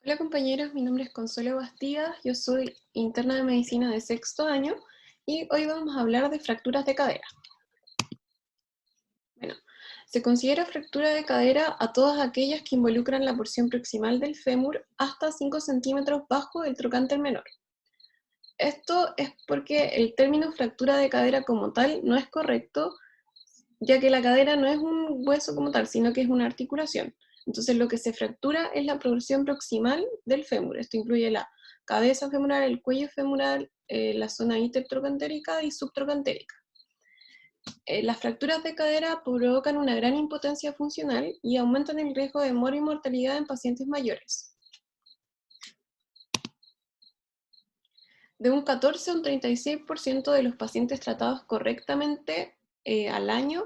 Hola compañeros, mi nombre es Consuelo Bastidas, yo soy interna de medicina de sexto año y hoy vamos a hablar de fracturas de cadera. Bueno, se considera fractura de cadera a todas aquellas que involucran la porción proximal del fémur hasta 5 centímetros bajo el trocánter menor. Esto es porque el término fractura de cadera como tal no es correcto, ya que la cadera no es un hueso como tal, sino que es una articulación. Entonces lo que se fractura es la porción proximal del fémur. Esto incluye la cabeza femoral, el cuello femoral, la zona intertrocantérica y subtrocantérica. Las fracturas de cadera provocan una gran impotencia funcional y aumentan el riesgo de muerte y mortalidad en pacientes mayores. De un 14 a un 36% de los pacientes tratados correctamente al año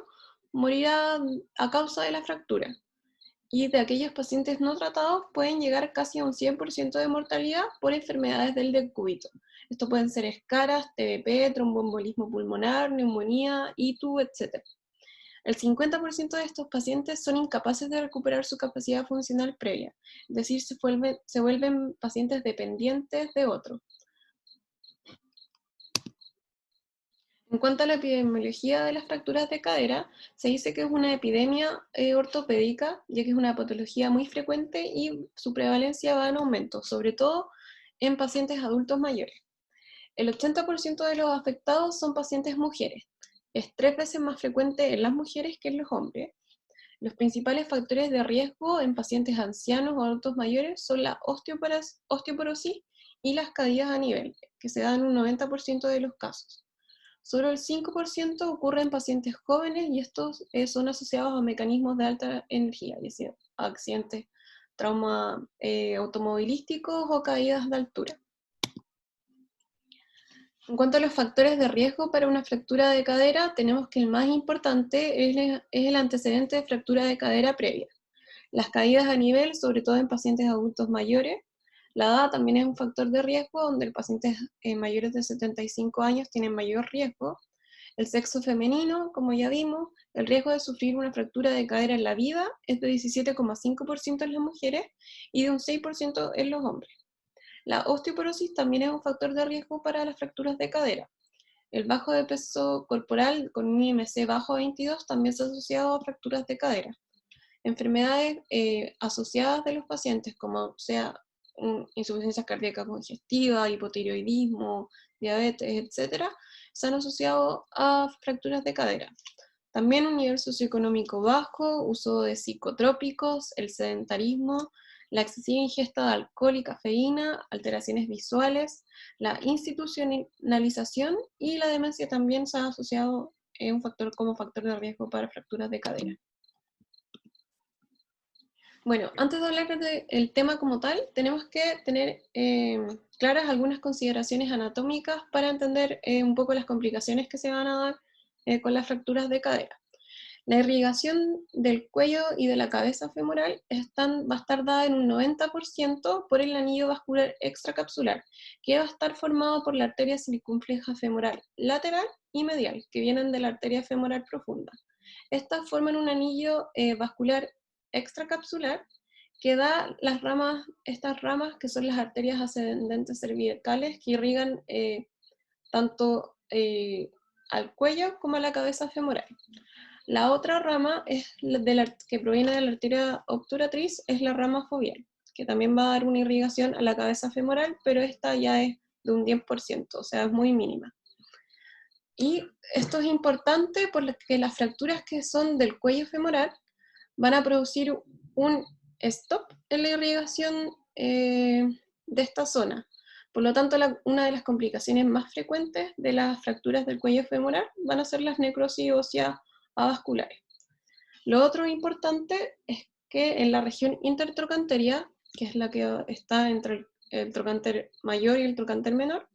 morirá a causa de la fractura. Y de aquellos pacientes no tratados pueden llegar casi a un 100% de mortalidad por enfermedades del decúbito. Esto pueden ser escaras, TBP, tromboembolismo pulmonar, neumonía, ITU, etc. El 50% de estos pacientes son incapaces de recuperar su capacidad funcional previa, es decir, se vuelven pacientes dependientes de otro. En cuanto a la epidemiología de las fracturas de cadera, se dice que es una epidemia ortopédica, ya que es una patología muy frecuente y su prevalencia va en aumento, sobre todo en pacientes adultos mayores. El 80% de los afectados son pacientes mujeres. Es 3 veces más frecuente en las mujeres que en los hombres. Los principales factores de riesgo en pacientes ancianos o adultos mayores son la osteoporosis y las caídas a nivel, que se dan en un 90% de los casos. Solo el 5% ocurre en pacientes jóvenes y estos son asociados a mecanismos de alta energía, es decir, accidentes, trauma automovilísticos o caídas de altura. En cuanto a los factores de riesgo para una fractura de cadera, tenemos que el más importante es el antecedente de fractura de cadera previa. Las caídas a nivel, sobre todo en pacientes adultos mayores. La edad también es un factor de riesgo, donde los pacientes mayores de 75 años tienen mayor riesgo. El sexo femenino, como ya vimos, el riesgo de sufrir una fractura de cadera en la vida es de 17,5% en las mujeres y de un 6% en los hombres. La osteoporosis también es un factor de riesgo para las fracturas de cadera. El bajo de peso corporal con un IMC bajo a 22 también se ha asociado a fracturas de cadera. Enfermedades asociadas de los pacientes, como sea insuficiencia cardíaca congestiva, hipotiroidismo, diabetes, etc., se han asociado a fracturas de cadera. También un nivel socioeconómico bajo, uso de psicotrópicos, el sedentarismo, la excesiva ingesta de alcohol y cafeína, alteraciones visuales, la institucionalización y la demencia también se ha asociado como factor de riesgo para fracturas de cadera. Bueno, antes de hablar del tema como tal, tenemos que tener claras algunas consideraciones anatómicas para entender un poco las complicaciones que se van a dar con las fracturas de cadera. La irrigación del cuello y de la cabeza femoral va a estar dada en un 90% por el anillo vascular extracapsular, que va a estar formado por la arteria circunfleja femoral lateral y medial, que vienen de la arteria femoral profunda. Estas forman un anillo vascular extracapsular que da estas ramas que son las arterias ascendentes cervicales que irrigan tanto al cuello como a la cabeza femoral. La otra rama que proviene de la arteria obturatriz es la rama foveal, que también va a dar una irrigación a la cabeza femoral, pero esta ya es de un 10%, o sea, es muy mínima. Y esto es importante porque las fracturas que son del cuello femoral van a producir un stop en la irrigación de esta zona. Por lo tanto, una de las complicaciones más frecuentes de las fracturas del cuello femoral van a ser las necrosis óseas avasculares. Lo otro importante es que en la región intertrocanteria, que es la que está entre el trocánter mayor y el trocánter menor,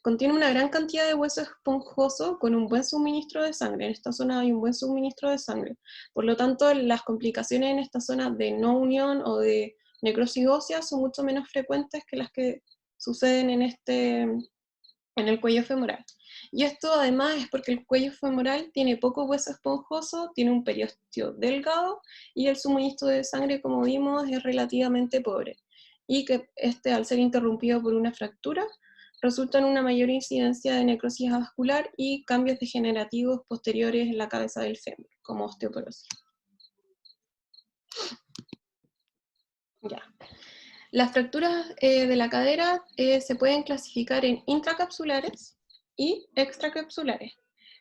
contiene una gran cantidad de hueso esponjoso con un buen suministro de sangre. En esta zona hay un buen suministro de sangre. Por lo tanto, las complicaciones en esta zona de no unión o de necrosis ósea son mucho menos frecuentes que las que suceden en el cuello femoral. Y esto además es porque el cuello femoral tiene poco hueso esponjoso, tiene un periósteo delgado y el suministro de sangre, como vimos, es relativamente pobre. y que al ser interrumpido por una fractura, resulta en una mayor incidencia de necrosis avascular y cambios degenerativos posteriores en la cabeza del fémur, como osteoporosis. Ya. Las fracturas de la cadera se pueden clasificar en intracapsulares y extracapsulares.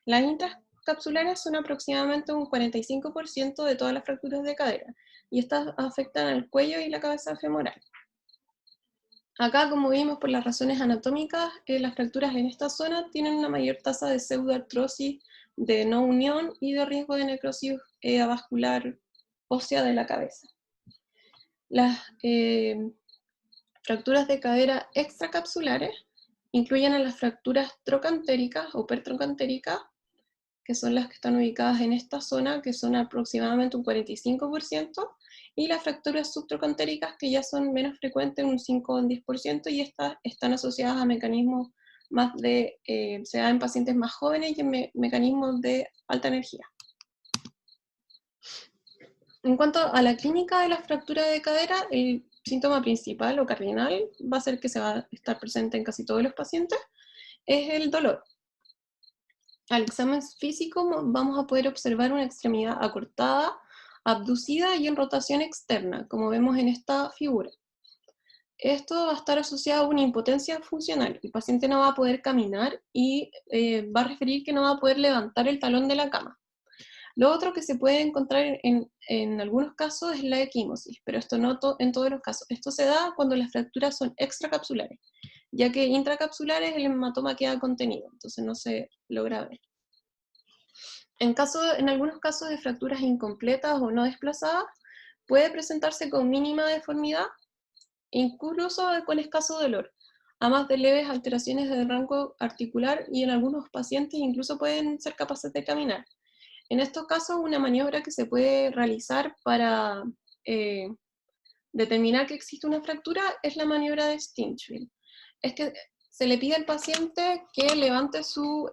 Las intracapsulares son aproximadamente un 45% de todas las fracturas de cadera, y estas afectan al cuello y la cabeza femoral. Acá, como vimos por las razones anatómicas, las fracturas en esta zona tienen una mayor tasa de pseudoartrosis, de no unión y de riesgo de necrosis avascular ósea de la cabeza. Las fracturas de cadera extracapsulares incluyen a las fracturas trocantéricas o pertrocantéricas, que son las que están ubicadas en esta zona, que son aproximadamente un 45%, y las fracturas subtrocantéricas, que ya son menos frecuentes, un 5 o un 10%, y estas están asociadas a mecanismos más de, se da en pacientes más jóvenes y en mecanismos de alta energía. En cuanto a la clínica de la fractura de cadera, el síntoma principal o cardinal va a ser que se va a estar presente en casi todos los pacientes, es el dolor. Al examen físico vamos a poder observar una extremidad acortada, abducida y en rotación externa, como vemos en esta figura. Esto va a estar asociado a una impotencia funcional. El paciente no va a poder caminar y va a referir que no va a poder levantar el talón de la cama. Lo otro que se puede encontrar en algunos casos es la equimosis, pero esto no en todos los casos. Esto se da cuando las fracturas son extracapsulares, ya que intracapsulares el hematoma queda contenido, entonces no se logra ver. En algunos casos de fracturas incompletas o no desplazadas, puede presentarse con mínima deformidad, incluso con escaso dolor, además de leves alteraciones del rango articular, y en algunos pacientes incluso pueden ser capaces de caminar. En estos casos, una maniobra que se puede realizar para determinar que existe una fractura es la maniobra de Stinchfield. Es que se le pide al paciente que levante su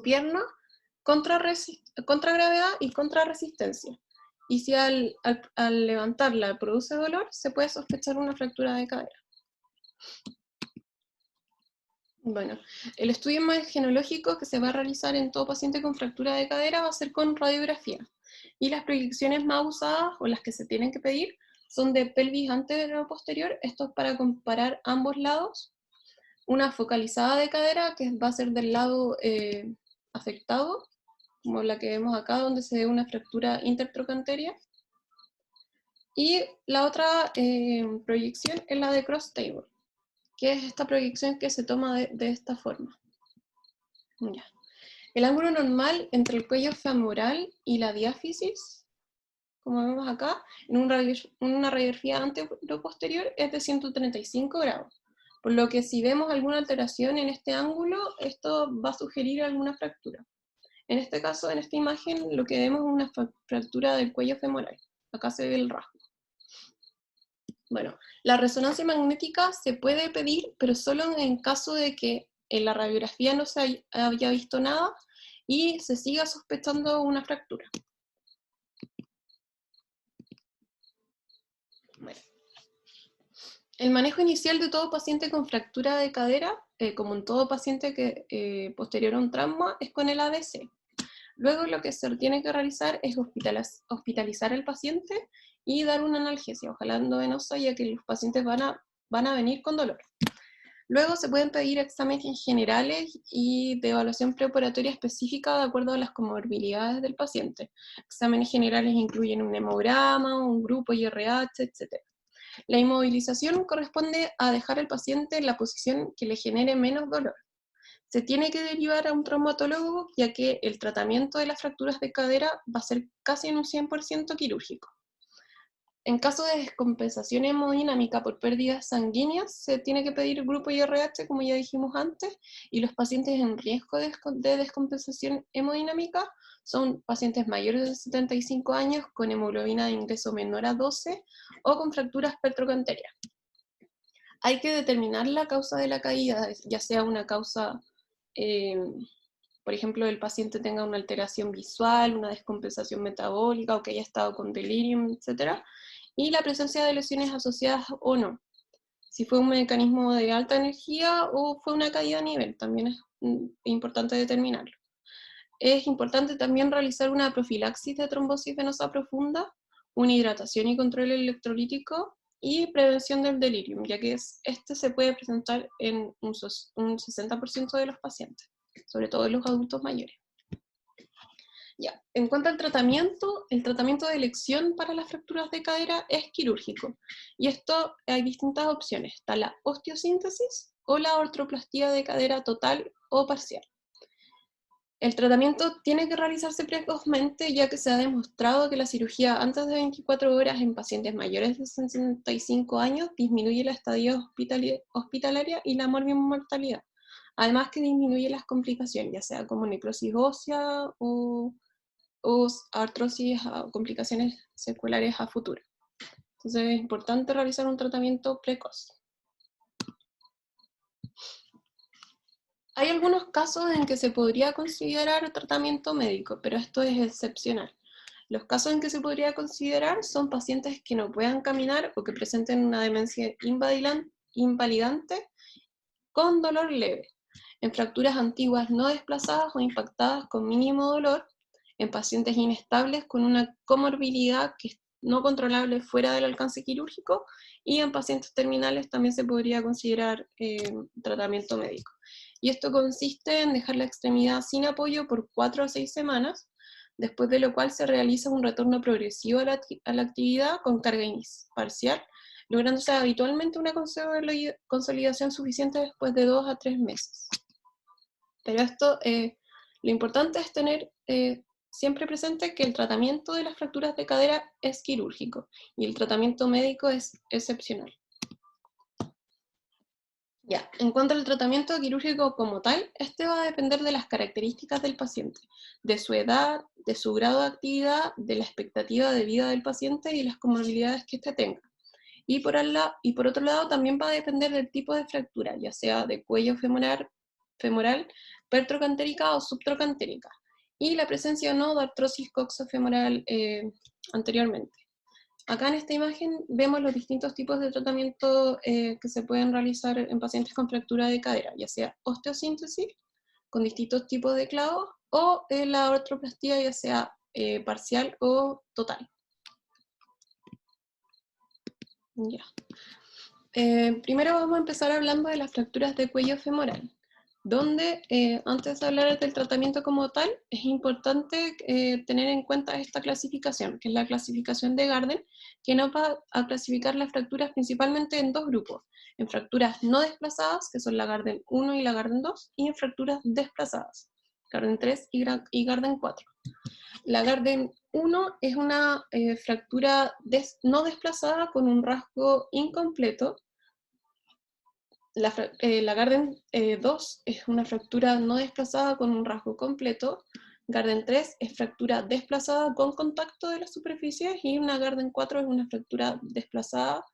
pierna contra gravedad y contra resistencia. Y si al levantarla produce dolor, se puede sospechar una fractura de cadera. Bueno, el estudio imagenológico que se va a realizar en todo paciente con fractura de cadera va a ser con radiografía. Y las proyecciones más usadas, o las que se tienen que pedir, son de pelvis anterior o posterior. Esto es para comparar ambos lados. Una focalizada de cadera, que va a ser del lado afectado, como la que vemos acá, donde se ve una fractura intertrochanteria. Y la otra proyección es la de cross table, que es esta proyección que se toma de esta forma. Ya. El ángulo normal entre el cuello femoral y la diáfisis, como vemos acá, en una radiografía anterior-posterior, es de 135 grados. Por lo que si vemos alguna alteración en este ángulo, esto va a sugerir alguna fractura. En este caso, en esta imagen, lo que vemos es una fractura del cuello femoral. Acá se ve el rasgo. Bueno, la resonancia magnética se puede pedir, pero solo en caso de que en la radiografía no se haya visto nada y se siga sospechando una fractura. Bueno. El manejo inicial de todo paciente con fractura de cadera, como en todo paciente que posterior a un trauma, es con el ADC. Luego lo que se tiene que realizar es hospitalizar al paciente y dar una analgesia, ojalá endovenosa, ya que los pacientes van a venir con dolor. Luego se pueden pedir exámenes generales y de evaluación preoperatoria específica de acuerdo a las comorbilidades del paciente. Exámenes generales incluyen un hemograma, un grupo IRH, etc. La inmovilización corresponde a dejar al paciente en la posición que le genere menos dolor. Se tiene que derivar a un traumatólogo, ya que el tratamiento de las fracturas de cadera va a ser casi en un 100% quirúrgico. En caso de descompensación hemodinámica por pérdidas sanguíneas, se tiene que pedir grupo IRH, como ya dijimos antes, y los pacientes en riesgo de descompensación hemodinámica son pacientes mayores de 75 años con hemoglobina de ingreso menor a 12 o con fracturas pertrochanterias. Hay que determinar la causa de la caída, ya sea una causa, por ejemplo, el paciente tenga una alteración visual, una descompensación metabólica o que haya estado con delirium, etc. y la presencia de lesiones asociadas o no. Si fue un mecanismo de alta energía o fue una caída a nivel, también es importante determinarlo. Es importante también realizar una profilaxis de trombosis venosa profunda, una hidratación y control electrolítico y prevención del delirium, ya que este se puede presentar en un 60% de los pacientes, sobre todo en los adultos mayores. Ya. En cuanto al tratamiento, el tratamiento de elección para las fracturas de cadera es quirúrgico. Y esto hay distintas opciones. Está la osteosíntesis o la artroplastía de cadera total o parcial. El tratamiento tiene que realizarse precozmente, ya que se ha demostrado que la cirugía antes de 24 horas en pacientes mayores de 65 años disminuye la estadía hospitalaria y la mortalidad. Además que disminuye las complicaciones, ya sea como necrosis ósea o artrosis o complicaciones seculares a futuro. Entonces es importante realizar un tratamiento precoz. Hay algunos casos en que se podría considerar tratamiento médico, pero esto es excepcional. Los casos en que se podría considerar son pacientes que no puedan caminar o que presenten una demencia invalidante con dolor leve, en fracturas antiguas no desplazadas o impactadas con mínimo dolor, en pacientes inestables con una comorbilidad que es no controlable fuera del alcance quirúrgico, y en pacientes terminales también se podría considerar tratamiento médico. Y esto consiste en dejar la extremidad sin apoyo por 4 a 6 semanas, después de lo cual se realiza un retorno progresivo a la actividad con carga parcial, lográndose habitualmente una consolidación suficiente después de 2 a 3 meses. Pero esto, lo importante es tener siempre presente que el tratamiento de las fracturas de cadera es quirúrgico y el tratamiento médico es excepcional. Ya, en cuanto al tratamiento quirúrgico como tal, este va a depender de las características del paciente, de su edad, de su grado de actividad, de la expectativa de vida del paciente y las comorbilidades que éste tenga. Y por otro lado también va a depender del tipo de fractura, ya sea de cuello femoral, pertrocantérica o subtrocantérica, y la presencia o no de artrosis coxofemoral anteriormente. Acá en esta imagen vemos los distintos tipos de tratamiento que se pueden realizar en pacientes con fractura de cadera, ya sea osteosíntesis, con distintos tipos de clavos, o la artroplastía, ya sea parcial o total. Ya. Primero vamos a empezar hablando de las fracturas de cuello femoral, donde antes de hablar del tratamiento como tal, es importante tener en cuenta esta clasificación, que es la clasificación de Garden, que nos va a clasificar las fracturas principalmente en dos grupos, en fracturas no desplazadas, que son la Garden 1 y la Garden 2, y en fracturas desplazadas, Garden 3 y Garden 4. La Garden 1 es una fractura no desplazada con un rasgo incompleto. La Garden 2 es una fractura no desplazada con un rasgo completo. Garden 3 es fractura desplazada con contacto de las superficies, y una Garden 4 es una fractura desplazada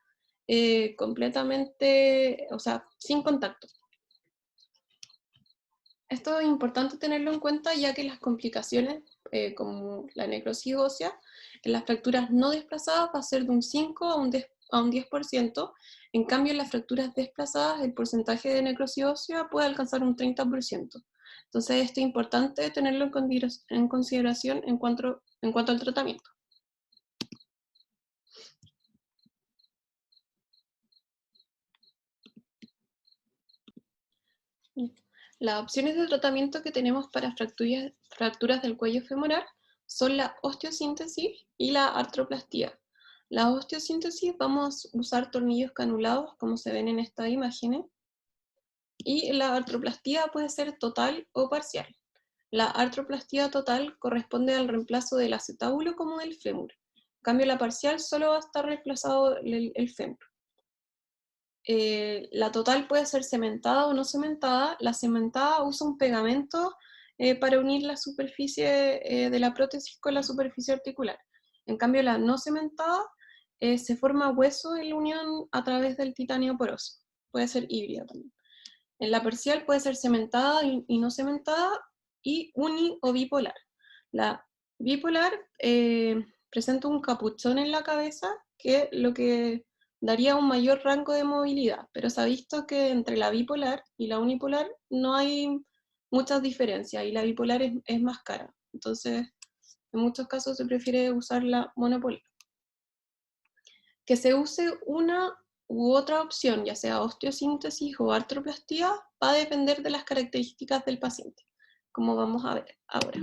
completamente, o sea, sin contacto. Esto es importante tenerlo en cuenta, ya que las complicaciones, como la necrosis ósea, en las fracturas no desplazadas va a ser de un 5 a un 10%, en cambio en las fracturas desplazadas el porcentaje de necrosis ósea puede alcanzar un 30%. Entonces esto es importante tenerlo en consideración en cuanto al tratamiento. Las opciones de tratamiento que tenemos para fracturas del cuello femoral son la osteosíntesis y la artroplastía. La osteosíntesis vamos a usar tornillos canulados, como se ven en estas imágenes, y la artroplastía puede ser total o parcial. La artroplastía total corresponde al reemplazo del acetábulo como del fémur. En cambio, la parcial solo va a estar reemplazado el fémur. La total puede ser cementada o no cementada. La cementada usa un pegamento para unir la superficie de la prótesis con la superficie articular. En cambio, la no cementada se forma hueso en la unión a través del titanio poroso. Puede ser híbrida también. En la parcial puede ser cementada y no cementada, y uni o bipolar. La bipolar presenta un capuchón en la cabeza que lo que daría un mayor rango de movilidad, pero se ha visto que entre la bipolar y la unipolar no hay muchas diferencias, y la bipolar es más cara. Entonces, en muchos casos se prefiere usar la monopolar. Que se use una u otra opción, ya sea osteosíntesis o artroplastía, va a depender de las características del paciente, como vamos a ver ahora.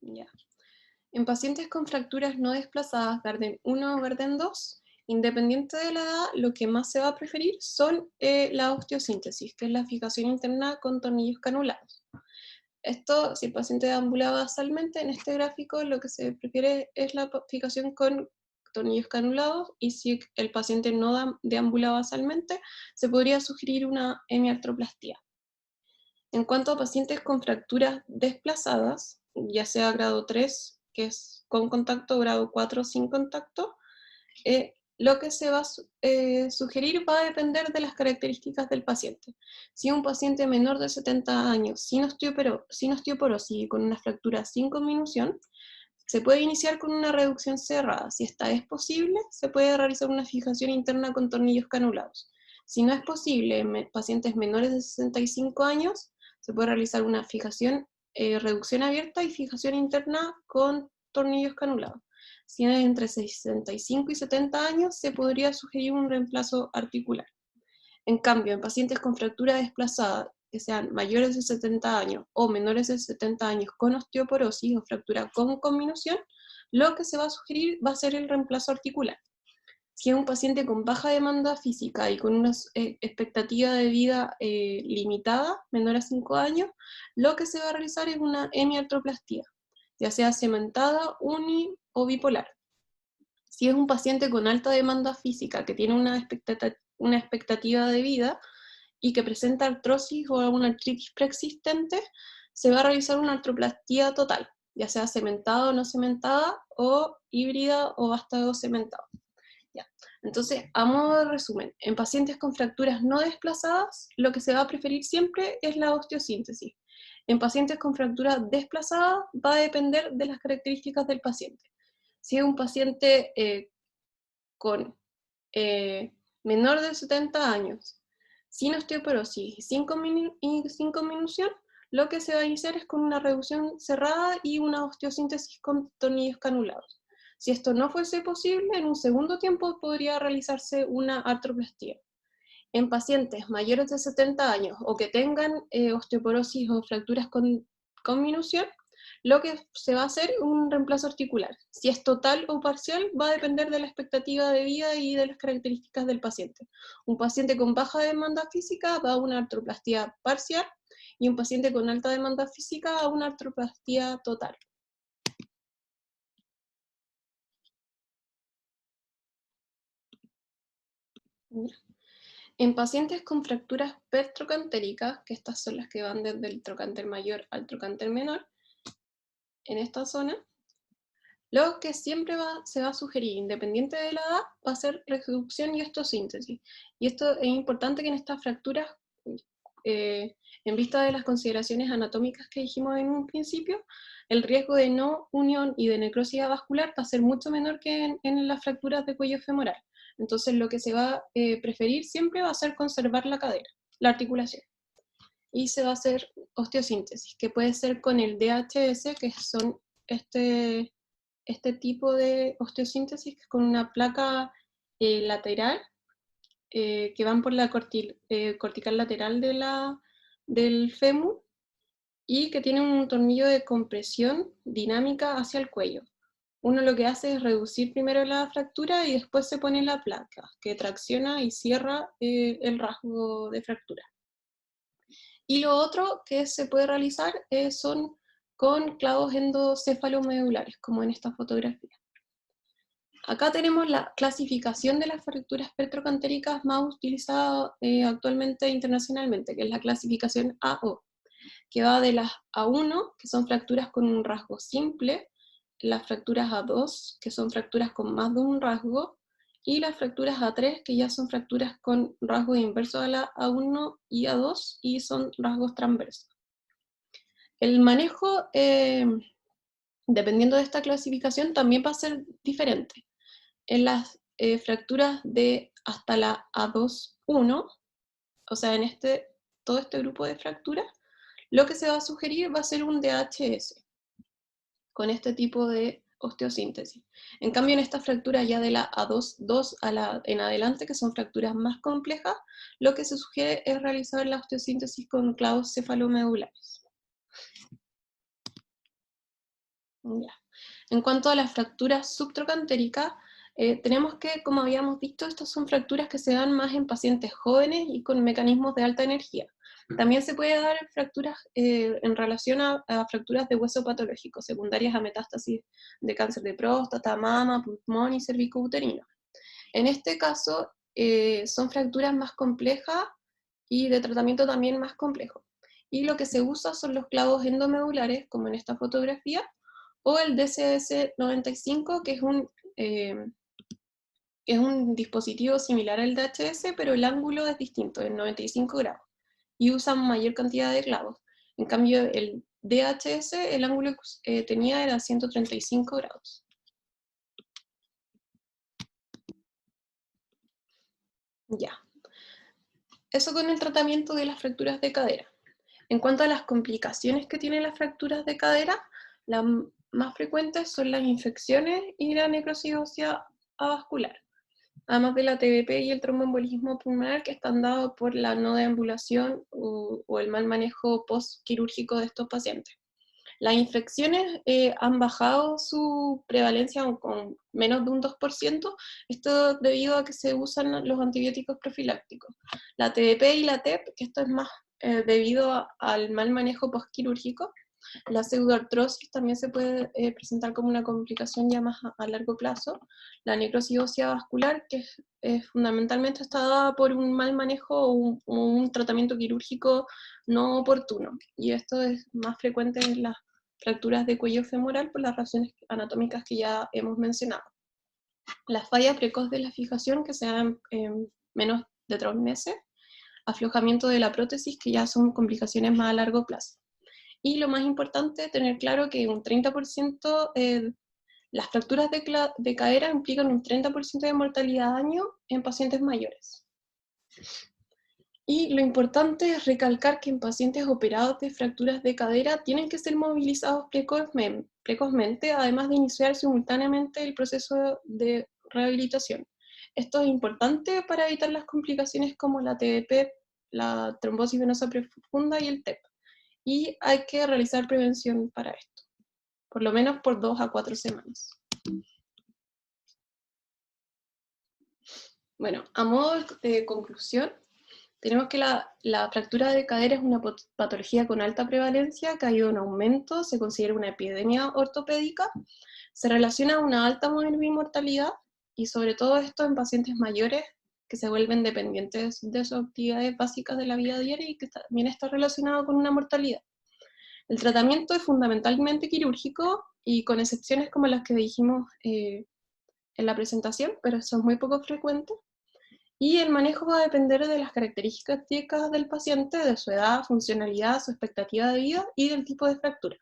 Ya. En pacientes con fracturas no desplazadas Gardner 1 o Gardner 2, independiente de la edad, lo que más se va a preferir son la osteosíntesis, que es la fijación interna con tornillos canulados. Esto, si el paciente deambula basalmente, en este gráfico lo que se prefiere es la fijación con tornillos canulados, y si el paciente no deambula basalmente, se podría sugerir una hemiartroplastia. En cuanto a pacientes con fracturas desplazadas, ya sea grado 3, que es con contacto, grado 4 sin contacto, lo que se va a sugerir va a depender de las características del paciente. Si un paciente menor de 70 años, sin osteoporosis y con una fractura sin conminución, se puede iniciar con una reducción cerrada. Si esta es posible, se puede realizar una fijación interna con tornillos canulados. Si no es posible, en pacientes menores de 65 años, se puede realizar una fijación, reducción abierta y fijación interna con tornillos canulados. Si es entre 65 y 70 años, se podría sugerir un reemplazo articular. En cambio, en pacientes con fractura desplazada, que sean mayores de 70 años o menores de 70 años con osteoporosis o fractura con conminución, lo que se va a sugerir va a ser el reemplazo articular. Si es un paciente con baja demanda física y con una expectativa de vida limitada, menor a 5 años, lo que se va a realizar es una hemiartroplastia, ya sea cementada, uni o bipolar. Si es un paciente con alta demanda física que tiene una expectativa de vida y que presenta artrosis o alguna artritis preexistente, se va a realizar una artroplastía total, ya sea cementada o no cementada, o híbrida o vástago cementado. Ya. Entonces, a modo de resumen, en pacientes con fracturas no desplazadas, lo que se va a preferir siempre es la osteosíntesis. En pacientes con fractura desplazada, va a depender de las características del paciente. Si es un paciente con menor de 70 años, sin osteoporosis y sin conminución, lo que se va a iniciar es con una reducción cerrada y una osteosíntesis con tornillos canulados. Si esto no fuese posible, en un segundo tiempo podría realizarse una artroplastía. En pacientes mayores de 70 años o que tengan osteoporosis o fracturas con conminución, lo que se va a hacer es un reemplazo articular. Si es total o parcial, va a depender de la expectativa de vida y de las características del paciente. Un paciente con baja demanda física va a una artroplastía parcial, y un paciente con alta demanda física a una artroplastía total. En pacientes con fracturas pertrocantéricas, que estas son las que van desde el trocánter mayor al trocánter menor, en esta zona, lo que siempre se va a sugerir, independiente de la edad, va a ser reducción y osteosíntesis. Y esto es importante que en estas fracturas, en vista de las consideraciones anatómicas que dijimos en un principio, el riesgo de no unión y de necrosis vascular va a ser mucho menor que en las fracturas de cuello femoral. Entonces lo que se va a preferir siempre va a ser conservar la cadera, la articulación. Y se va a hacer osteosíntesis, que puede ser con el DHS, que son este tipo de osteosíntesis con una placa lateral, que van por la cortical lateral del fémur, y que tiene un tornillo de compresión dinámica hacia el cuello. Uno lo que hace es reducir primero la fractura y después se pone la placa, que tracciona y cierra el rasgo de fractura. Y lo otro que se puede realizar son con clavos endocefalomedulares, como en esta fotografía. Acá tenemos la clasificación de las fracturas pertrocantéricas más utilizada actualmente internacionalmente, que es la clasificación AO, que va de las A1, que son fracturas con un rasgo simple, las fracturas A2, que son fracturas con más de un rasgo, y las fracturas A3, que ya son fracturas con rasgos inversos a la A1 y A2, y son rasgos transversos. El manejo Dependiendo de esta clasificación, también va a ser diferente. En las fracturas de hasta la A2-1, o sea, en todo este grupo de fracturas, lo que se va a sugerir va a ser un DHS, con este tipo de osteosíntesis. En cambio, en esta fractura ya de la A2-2 en adelante, que son fracturas más complejas, lo que se sugiere es realizar la osteosíntesis con clavos cefalomedulares. Ya. En cuanto a las fracturas subtrocantéricas, tenemos que, como habíamos visto, estas son fracturas que se dan más en pacientes jóvenes y con mecanismos de alta energía. También se puede dar fracturas en relación a fracturas de hueso patológico, secundarias a metástasis de cáncer de próstata, mama, pulmón y cervicouterino. En este caso, son fracturas más complejas y de tratamiento también más complejo. Y lo que se usa son los clavos endomedulares, como en esta fotografía, o el DCS-95, que es un dispositivo similar al DHS, pero el ángulo es distinto, es 95 grados, y usan mayor cantidad de clavos. En cambio, el DHS, el ángulo que tenía era 135 grados. Ya. Eso con el tratamiento de las fracturas de cadera. En cuanto a las complicaciones que tienen las fracturas de cadera, las más frecuentes son las infecciones y la necrosis ósea avascular, además de la TBP y el tromboembolismo pulmonar, que están dados por la no deambulación o el mal manejo postquirúrgico de estos pacientes. Las infecciones han bajado su prevalencia con menos de un 2%, esto debido a que se usan los antibióticos profilácticos. La TBP y la TEP, que esto es más debido al mal manejo postquirúrgico. La pseudoartrosis también se puede presentar como una complicación ya más a largo plazo. La necrosis ósea vascular, que fundamentalmente está dada por un mal manejo o un tratamiento quirúrgico no oportuno. Y esto es más frecuente en las fracturas de cuello femoral por las razones anatómicas que ya hemos mencionado. La falla precoz de la fijación, que se da en menos de 3 meses. Aflojamiento de la prótesis, que ya son complicaciones más a largo plazo. Y lo más importante, tener claro que un 30%, las fracturas de cadera implican un 30% de mortalidad año en pacientes mayores. Y lo importante es recalcar que en pacientes operados de fracturas de cadera tienen que ser movilizados precozmente, además de iniciar simultáneamente el proceso de rehabilitación. Esto es importante para evitar las complicaciones como la TBP, la trombosis venosa profunda y el TEP. Y hay que realizar prevención para esto, por lo menos por 2 a 4 semanas. Bueno, a modo de conclusión, tenemos que la fractura de cadera es una patología con alta prevalencia, que ha ido en aumento, se considera una epidemia ortopédica, se relaciona a una alta mortalidad y sobre todo esto en pacientes mayores que se vuelven dependientes de sus actividades básicas de la vida diaria y que también está relacionado con una mortalidad. El tratamiento es fundamentalmente quirúrgico y con excepciones como las que dijimos en la presentación, pero son muy poco frecuentes. Y el manejo va a depender de las características del paciente, de su edad, funcionalidad, su expectativa de vida y del tipo de fractura.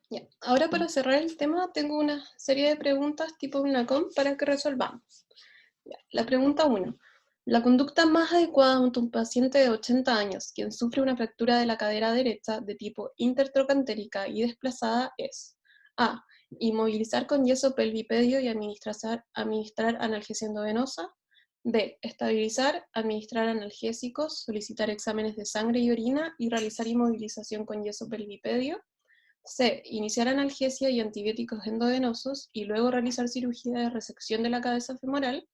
Ya. Ahora, para cerrar el tema, tengo una serie de preguntas tipo UNACOM para que resolvamos. Ya. La pregunta 1. La conducta más adecuada ante un paciente de 80 años quien sufre una fractura de la cadera derecha de tipo intertrocantérica y desplazada es: A. Inmovilizar con yeso pelvipedio y administrar analgesia endovenosa. B. Estabilizar, administrar analgésicos, solicitar exámenes de sangre y orina y realizar inmovilización con yeso pelvipedio. C. Iniciar analgesia y antibióticos endovenosos y luego realizar cirugía de resección de la cabeza femoral.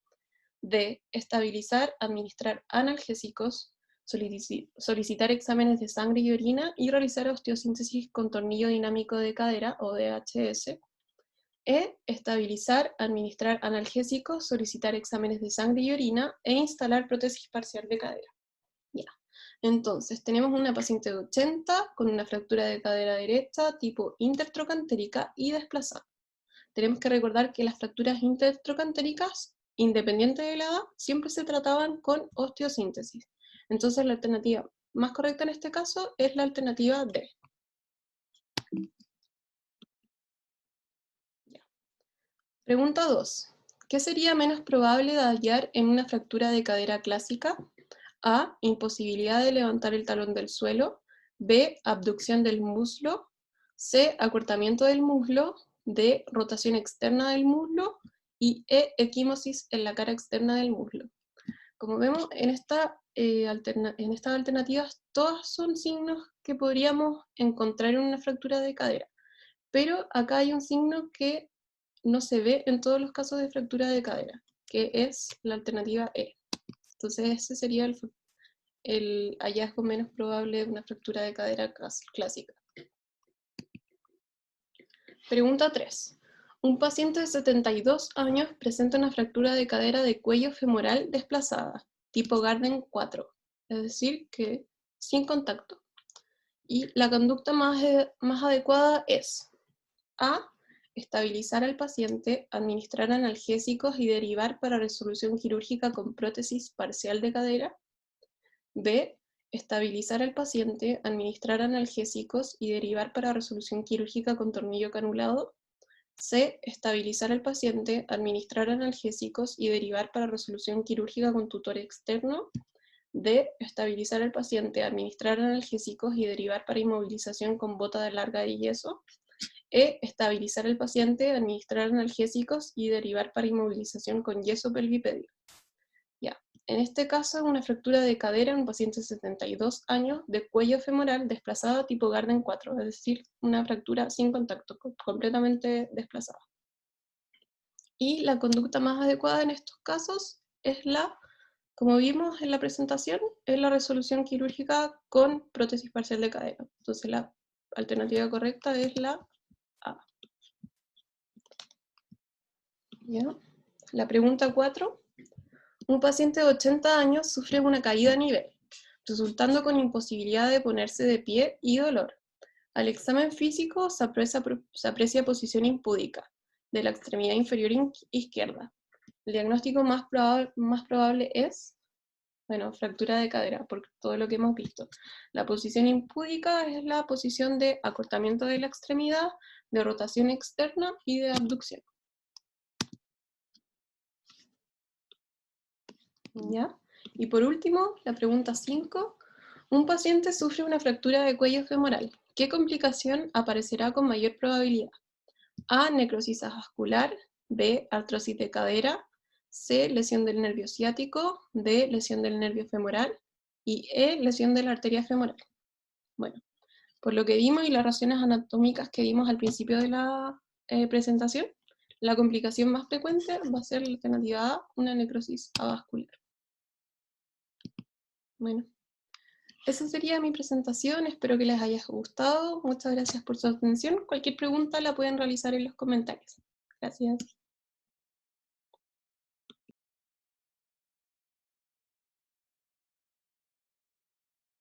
D. Estabilizar, administrar analgésicos, solicitar exámenes de sangre y orina y realizar osteosíntesis con tornillo dinámico de cadera o DHS. E. Estabilizar, administrar analgésicos, solicitar exámenes de sangre y orina e instalar prótesis parcial de cadera. Ya. Entonces, tenemos una paciente de 80 con una fractura de cadera derecha tipo intertrocantérica y desplazada. Tenemos que recordar que las fracturas intertrocantéricas, independiente de la edad, siempre se trataban con osteosíntesis. Entonces, la alternativa más correcta en este caso es la alternativa D. Pregunta 2. ¿Qué sería menos probable de hallar en una fractura de cadera clásica? A. Imposibilidad de levantar el talón del suelo. B. Abducción del muslo. C. Acortamiento del muslo. D. Rotación externa del muslo. Y E. Equimosis en la cara externa del muslo. Como vemos, en estas alternativas, todas son signos que podríamos encontrar en una fractura de cadera. Pero acá hay un signo que no se ve en todos los casos de fractura de cadera, que es la alternativa E. Entonces ese sería el hallazgo menos probable de una fractura de cadera clásica. Pregunta 3. Un paciente de 72 años presenta una fractura de cadera de cuello femoral desplazada, tipo Garden 4, es decir, que sin contacto. Y la conducta más adecuada es A. Estabilizar al paciente, administrar analgésicos y derivar para resolución quirúrgica con prótesis parcial de cadera. B. Estabilizar al paciente, administrar analgésicos y derivar para resolución quirúrgica con tornillo canulado. C. Estabilizar al paciente, administrar analgésicos y derivar para resolución quirúrgica con tutor externo. D. Estabilizar al paciente, administrar analgésicos y derivar para inmovilización con bota de larga de yeso. E. Estabilizar al paciente, administrar analgésicos y derivar para inmovilización con yeso pelvipedio. Ya. En este caso, una fractura de cadera en un paciente de 72 años de cuello femoral desplazado tipo Garden 4, es decir, una fractura sin contacto, completamente desplazada. Y la conducta más adecuada en estos casos es como vimos en la presentación, es la resolución quirúrgica con prótesis parcial de cadera. Entonces la alternativa correcta es la A. ¿Ya? La pregunta 4. Un paciente de 80 años sufre una caída a nivel, resultando con imposibilidad de ponerse de pie y dolor. Al examen físico se aprecia posición impúdica de la extremidad inferior izquierda. El diagnóstico más probable es, bueno, fractura de cadera, por todo lo que hemos visto. La posición impúdica es la posición de acortamiento de la extremidad, de rotación externa y de abducción. ¿Ya? Y por último, la pregunta 5. Un paciente sufre una fractura de cuello femoral. ¿Qué complicación aparecerá con mayor probabilidad? A. Necrosis vascular. B. Artrosis de cadera. C. Lesión del nervio ciático. D. Lesión del nervio femoral. Y E. Lesión de la arteria femoral. Bueno, por lo que vimos y las razones anatómicas que vimos al principio de la presentación, la complicación más frecuente va a ser la alternativa A, una necrosis avascular. Bueno, esa sería mi presentación, espero que les haya gustado. Muchas gracias por su atención. Cualquier pregunta la pueden realizar en los comentarios. Gracias.